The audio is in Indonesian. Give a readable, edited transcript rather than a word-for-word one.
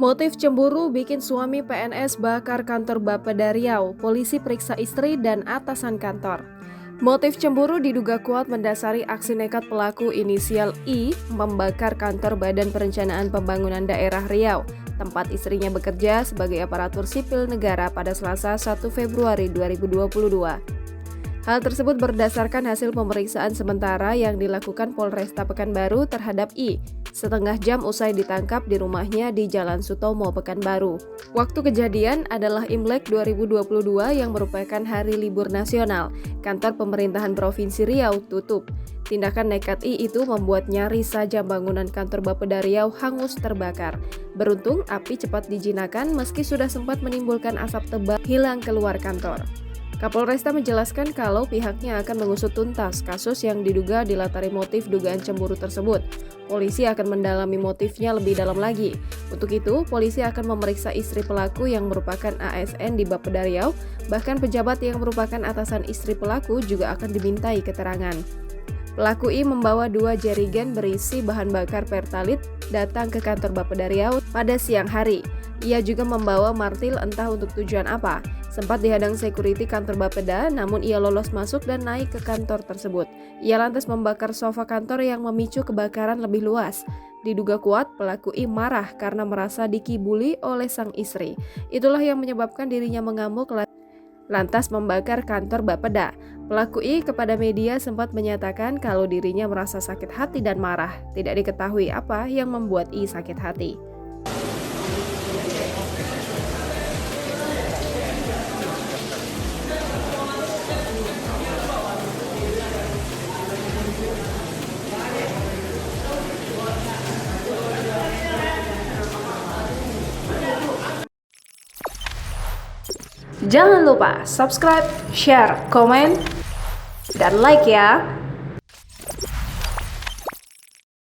Motif cemburu bikin suami PNS bakar kantor Bapeda Riau. Polisi periksa istri dan atasan kantor. Motif cemburu diduga kuat mendasari aksi nekat pelaku inisial I membakar kantor Badan Perencanaan Pembangunan Daerah Riau, tempat istrinya bekerja sebagai aparatur sipil negara pada Selasa 1 Februari 2022. Hal tersebut berdasarkan hasil pemeriksaan sementara yang dilakukan Polresta Pekanbaru terhadap I, setengah jam usai ditangkap di rumahnya di Jalan Sutomo, Pekanbaru. Waktu kejadian adalah Imlek 2022 yang merupakan hari libur nasional. Kantor pemerintahan Provinsi Riau tutup. Tindakan nekat I itu membuat nyaris saja bangunan kantor Bapeda Riau hangus terbakar. Beruntung api cepat dijinakan meski sudah sempat menimbulkan asap tebal hilang keluar kantor. Kapolresta menjelaskan kalau pihaknya akan mengusut tuntas kasus yang diduga dilatari motif dugaan cemburu tersebut. Polisi akan mendalami motifnya lebih dalam lagi. Untuk itu, polisi akan memeriksa istri pelaku yang merupakan ASN di Bapeda Riau, bahkan pejabat yang merupakan atasan istri pelaku juga akan dimintai keterangan. Pelaku I membawa 2 jerigen berisi bahan bakar pertalit datang ke kantor Bapeda Riau pada siang hari. Ia juga membawa martil entah untuk tujuan apa. Sempat dihadang security kantor Bapeda, namun ia lolos masuk dan naik ke kantor tersebut. Ia lantas membakar sofa kantor yang memicu kebakaran lebih luas. Diduga kuat, pelaku I marah karena merasa dikibuli oleh sang istri. Itulah yang menyebabkan dirinya mengamuk lantas membakar kantor Bapeda. Pelaku I kepada media sempat menyatakan kalau dirinya merasa sakit hati dan marah. Tidak diketahui apa yang membuat I sakit hati. Jangan lupa subscribe, share, komen, dan like ya!